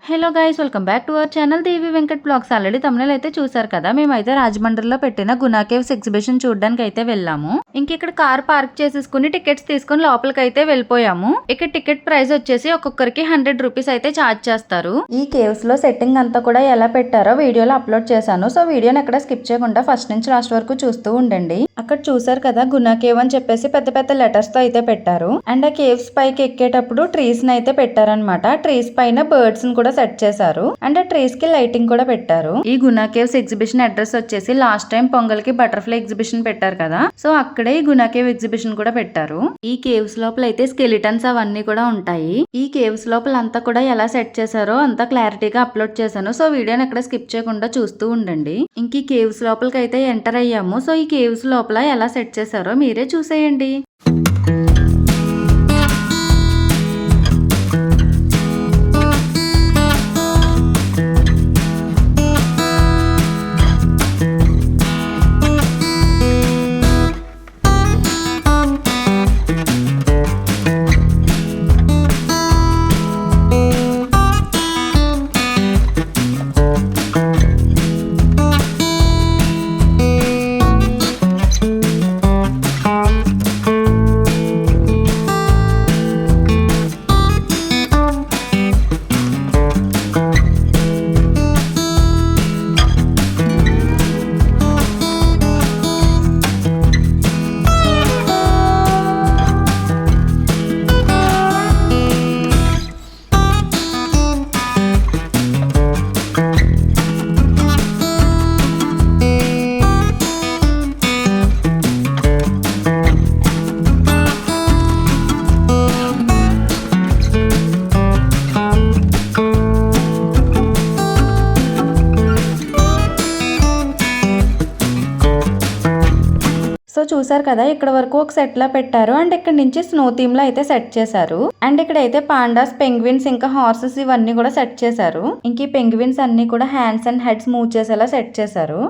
Hello guys, welcome back to our channel Devi Venkat blogs. Already Tamil అయితే చూసారు కదా. మేమైతే రాజమండ్రిలో పెట్టిన గునా కేవ్స్ ఎగ్జిబిషన్ చూడడానికి అయితే వెళ్ళాము. ఇక్కడ కార్ పార్క్ చేసేసుకుని టికెట్స్ తీసుకుని లోపలికి అయితే వెళ్ళిపోయాము. ఇక్కడ టికెట్ ప్రైస్ వచ్చేసి ఒక్కొక్కరికి 100 రూపీస్ అయితే ఛార్జ్ చేస్తారు. ఈ కేవ్స్ లో సెట్టింగ్ అంతా కూడా ఎలా పెట్టారో వీడియోలో అప్లోడ్ చేశాను. సో వీడియోని ఎక్కడ స్కిప్ చేయకుండా ఫస్ట్ నుంచి లాస్ట్ వరకు చూస్తూ ఉండండి. అక్కడ చూసారు కదా గునా కేవ్ అని చెప్పేసి పెద్ద పెద్ద లెటర్స్ తో అయితే పెట్టారు. అండ్ ఆ కేవ్స్ పైకి ఎక్కేటప్పుడు ట్రీస్ ని అయితే పెట్టారనమాట. ట్రీస్ పైన బర్డ్స్ ని కూడా సెట్ చేశారు. అండ్ ఆ ట్రీస్ కి లైటింగ్ కూడా పెట్టారు. ఈ గునా కేవ్స్ ఎగ్జిబిషన్ అడ్రస్ వచ్చేసి లాస్ట్ టైం పొంగల్ కి బటర్ఫ్లై ఎగ్జిబిషన్ పెట్టారు కదా. సో అక్కడే ఈ గునా కేవ్ ఎగ్జిబిషన్ కూడా పెట్టారు. ఈ కేవ్స్ లోపల అయితే స్కెలిటన్స్ అవన్నీ కూడా ఉంటాయి. ఈ కేవ్స్ లోపల అంతా కూడా ఎలా సెట్ చేశారో అంతా క్లారిటీగా అప్లోడ్ చేశాను. సో వీడియోని ఎక్కడ స్కిప్ చేయకుండా చూస్తూ ఉండండి. ఈ కేవ్స్ లోపలికి అయితే ఎంటర్ అయ్యాము. సో ఈ కేవ్స్ లోపల ఎలా సెట్ చేశారో మీరే చూసేయండి. సో చూసారు కదా, ఇక్కడ వరకు ఒక సెట్ లా పెట్టారు. అండ్ ఇక్కడ నుంచి స్నో థీమ్ లో అయితే సెట్ చేశారు. అండ్ ఇక్కడ అయితే పాండాస్, పెంగ్విన్స్, ఇంకా హార్సెస్ ఇవన్నీ కూడా సెట్ చేశారు. ఈ పెంగ్విన్స్ అన్ని కూడా హ్యాండ్స్ అండ్ హెడ్స్ మూవ్ చేసేలా సెట్ చేశారు.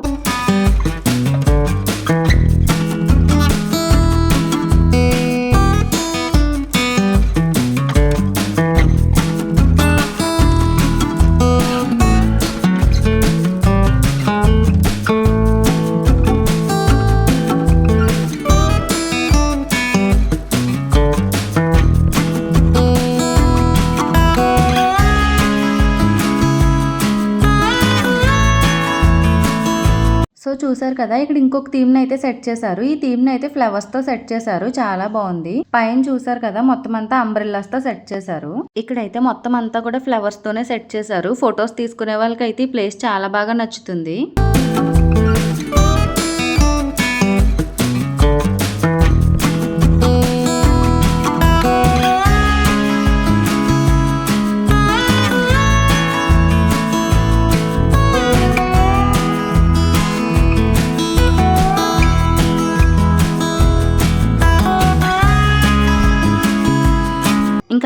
సో చూసారు కదా, ఇక్కడ ఇంకొక థీమ్ ని అయితే సెట్ చేశారు. ఈ థీమ్ ని అయితే ఫ్లవర్స్ తో సెట్ చేశారు. చాలా బాగుంది. పైన చూసారు కదా, మొత్తం అంతా అంబ్రెల్లాస్ తో సెట్ చేశారు. ఇక్కడైతే మొత్తం అంతా కూడా ఫ్లవర్స్ తోనే సెట్ చేశారు. ఫొటోస్ తీసుకునే వాళ్ళకి అయితే ఈ ప్లేస్ చాలా బాగా నచ్చుతుంది.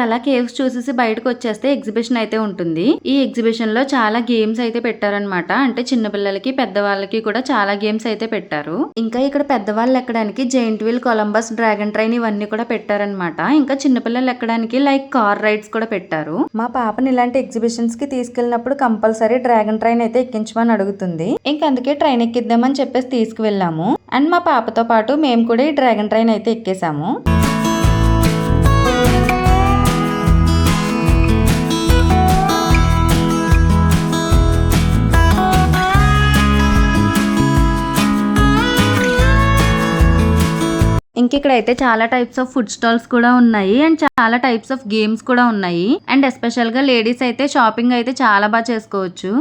అలా కేవ్స్ చూసేసి బయటకు వచ్చేస్తే ఎగ్జిబిషన్ అయితే ఉంటుంది. ఈ ఎగ్జిబిషన్ లో చాలా గేమ్స్ అయితే పెట్టారనమాట. అంటే చిన్నపిల్లలకి పెద్దవాళ్ళకి కూడా చాలా గేమ్స్ అయితే పెట్టారు. ఇంకా ఇక్కడ పెద్దవాళ్ళు ఎక్కడానికి giant wheel, Columbus, dragon train ఇవన్నీ కూడా పెట్టారనమాట. ఇంకా చిన్నపిల్లలు ఎక్కడానికి లైక్ కార్ రైడ్స్ కూడా పెట్టారు. మా పాపని ఇలాంటి ఎగ్జిబిషన్స్ కి తీసుకెళ్ళినప్పుడు కంపల్సరీ డ్రాగన్ ట్రైన్ అయితే ఎక్కించమని అడుగుతుంది. ఇంకా అందుకే ట్రైన్ ఎక్కిద్దామని చెప్పేసి తీసుకువెళ్ళాము. అండ్ మా పాపతో పాటు మేము కూడా ఈ డ్రాగన్ ట్రైన్ అయితే ఎక్కేసాము. ఇక్కడైతే చాలా టైప్స్ ఆఫ్ ఫుడ్ స్టాల్స్ కూడా ఉన్నాయి. అండ్ చాలా టైప్స్ ఆఫ్ గేమ్స్ కూడా ఉన్నాయి. అండ్ ఎస్పెషల్ గా లేడీస్ అయితే షాపింగ్ అయితే చాలా బాగా చేసుకోవచ్చు.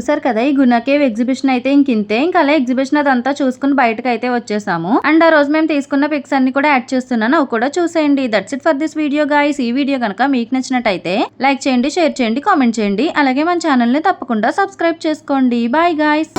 చూసారు కదా ఈ గునా కేవ్ ఎగ్జిబిషన్ అయితే ఇంకింతే. ఇంకా అలా ఎగ్జిబిషన్ అదంతా చూసుకుని బయటకు అయితే వచ్చేసాము. అండ్ ఆ రోజు మేము తీసుకున్న పిక్స్ అన్ని కూడా యాడ్ చేస్తున్నాను, అవి కూడా చూసేయండి. That's it for this video guys. ఈ వీడియో కనుక మీకు నచ్చినట్టయితే లైక్ చేయండి, షేర్ చేయండి, కామెంట్ చేయండి. అలాగే మన ఛానల్ ని తప్పకుండా సబ్స్క్రైబ్ చేసుకోండి. Bye guys.